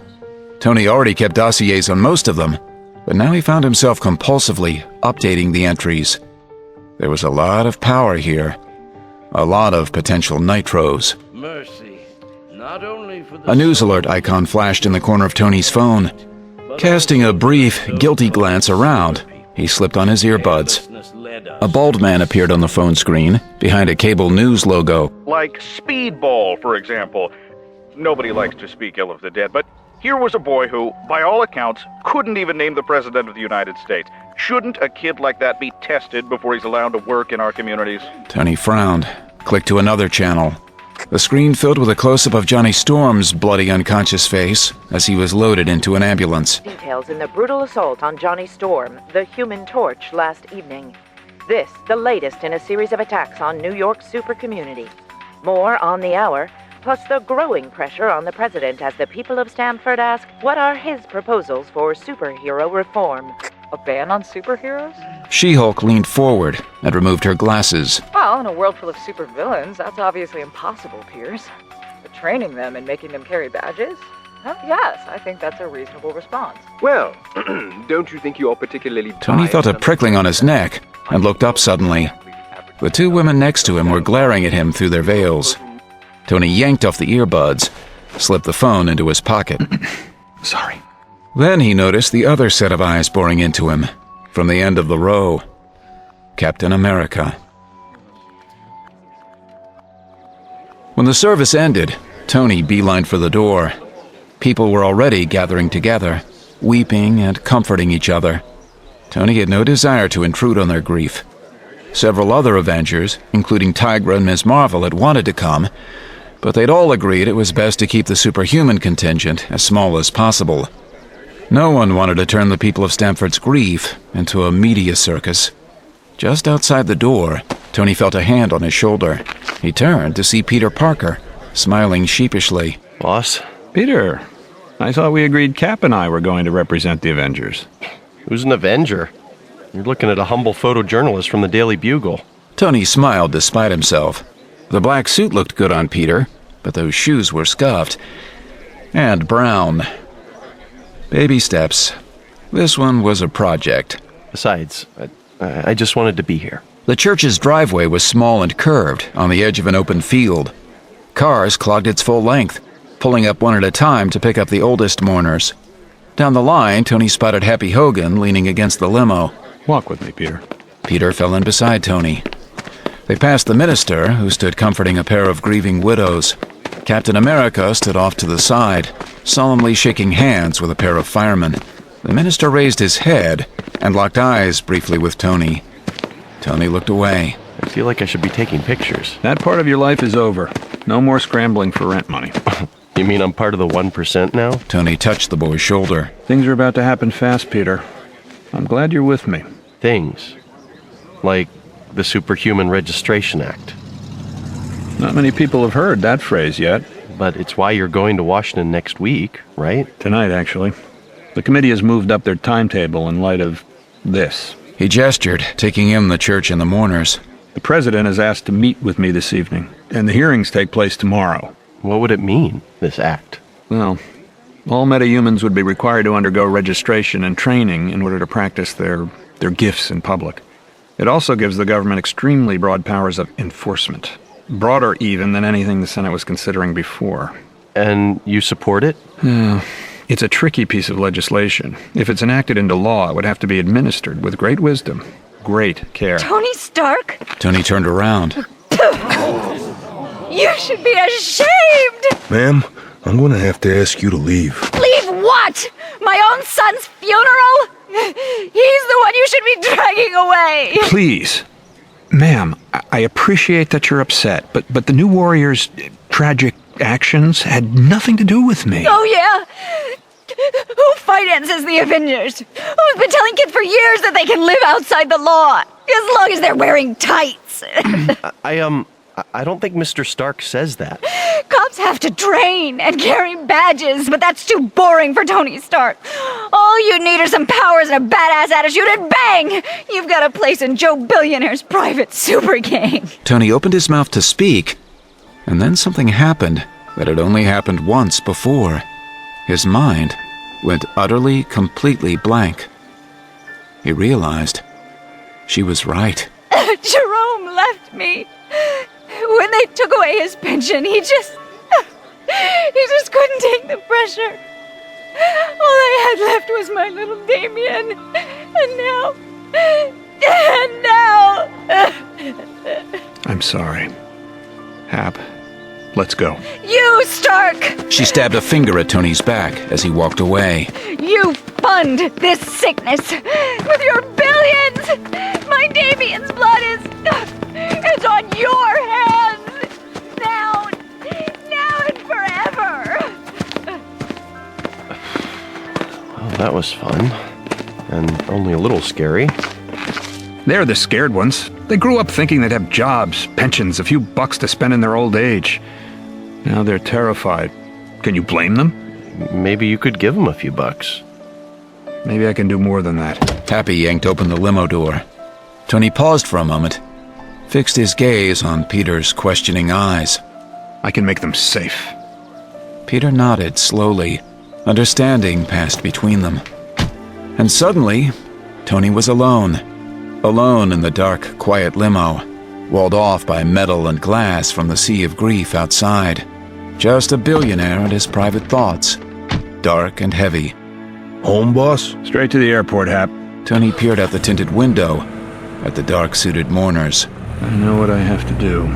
Tony already kept dossiers on most of them, but now he found himself compulsively updating the entries. There was a lot of power here, a lot of potential nitros. A news alert icon flashed in the corner of Tony's phone. Casting a brief, guilty glance around, he slipped on his earbuds. A bald man appeared on the phone screen, behind a cable news logo. Like Speedball, for example. Nobody likes to speak ill of the dead, but here was a boy who, by all accounts, couldn't even name the President of the United States. Shouldn't a kid like that be tested before he's allowed to work in our communities? Tony frowned, clicked to another channel. The screen filled with a close-up of Johnny Storm's bloody unconscious face as he was loaded into an ambulance. Details in the brutal assault on Johnny Storm, the Human Torch, last evening. This, the latest in a series of attacks on New York's super community. More on the hour, plus the growing pressure on the president as the people of Stamford ask what are his proposals for superhero reform. A ban on superheroes? She-Hulk leaned forward and removed her glasses. Well, in a world full of supervillains, that's obviously impossible, Piers. But training them and making them carry badges? Yes, I think that's a reasonable response. Well, don't you think you're particularly... Tony felt a prickling on his neck and looked up suddenly. The 2 women next to him were glaring at him through their veils. Tony yanked off the earbuds, slipped the phone into his pocket. Sorry. Then he noticed the other set of eyes boring into him, from the end of the row. Captain America. When the service ended, Tony beelined for the door. People were already gathering together, weeping and comforting each other. Tony had no desire to intrude on their grief. Several other Avengers, including Tigra and Ms. Marvel, had wanted to come, but they'd all agreed it was best to keep the superhuman contingent as small as possible. No one wanted to turn the people of Stamford's grief into a media circus. Just outside the door, Tony felt a hand on his shoulder. He turned to see Peter Parker, smiling sheepishly. Boss? Peter, I thought we agreed Cap and I were going to represent the Avengers. Who's an Avenger? You're looking at a humble photojournalist from the Daily Bugle. Tony smiled despite himself. The black suit looked good on Peter, but those shoes were scuffed. And brown. Baby steps. This one was a project. Besides, I just wanted to be here. The church's driveway was small and curved, on the edge of an open field. Cars clogged its full length, pulling up one at a time to pick up the oldest mourners. Down the line, Tony spotted Happy Hogan leaning against the limo. Walk with me, Peter. Peter fell in beside Tony. They passed the minister, who stood comforting a pair of grieving widows. Captain America stood off to the side, solemnly shaking hands with a pair of firemen. The minister raised his head and locked eyes briefly with Tony. Tony looked away. I feel like I should be taking pictures. That part of your life is over. No more scrambling for rent money. You mean I'm part of the 1% now? Tony touched the boy's shoulder. Things are about to happen fast, Peter. I'm glad you're with me. Things? Like the Superhuman Registration Act. Not many people have heard that phrase yet. But it's why you're going to Washington next week, right? Tonight, actually. The committee has moved up their timetable in light of this. He gestured, taking in the church and the mourners. The president has asked to meet with me this evening, and the hearings take place tomorrow. What would it mean, this act? Well, all metahumans would be required to undergo registration and training in order to practice their gifts in public. It also gives the government extremely broad powers of enforcement. Broader even than anything the Senate was considering before. And you support it? It's a tricky piece of legislation. If it's enacted into law, it would have to be administered with great wisdom, great care. Tony Stark? Tony turned around. You should be ashamed! Ma'am, I'm gonna have to ask you to leave. Leave what? My own son's funeral? He's the one you should be dragging away! Please. Ma'am, I appreciate that you're upset, but the New Warrior's tragic actions had nothing to do with me. Oh, yeah? Who finances the Avengers? Who's been telling kids for years that they can live outside the law, as long as they're wearing tights? I don't think Mr. Stark says that. Cops have to train and carry badges, but that's too boring for Tony Stark. All you need are some powers and a badass attitude, and bang! You've got a place in Joe Billionaire's private super gang. Tony opened his mouth to speak, and then something happened that had only happened once before. His mind went utterly, completely blank. He realized she was right. Jerome left me. When they took away his pension, he just couldn't take the pressure. All I had left was my little Damien. And now... I'm sorry. Hap, let's go. You, Stark! She stabbed a finger at Tony's back as he walked away. You fund this sickness with your billions! My Damien's blood is... It's on your hands! Now and forever! Well, that was fun. And only a little scary. They're the scared ones. They grew up thinking they'd have jobs, pensions, a few bucks to spend in their old age. Now they're terrified. Can you blame them? Maybe you could give them a few bucks. Maybe I can do more than that. Happy yanked open the limo door. Tony paused for a moment, fixed his gaze on Peter's questioning eyes. I can make them safe. Peter nodded slowly. Understanding passed between them. And suddenly, Tony was alone. Alone in the dark, quiet limo, walled off by metal and glass from the sea of grief outside. Just a billionaire and his private thoughts, dark and heavy. Home, boss? Straight to the airport, Hap. Tony peered out the tinted window at the dark-suited mourners. I know what I have to do.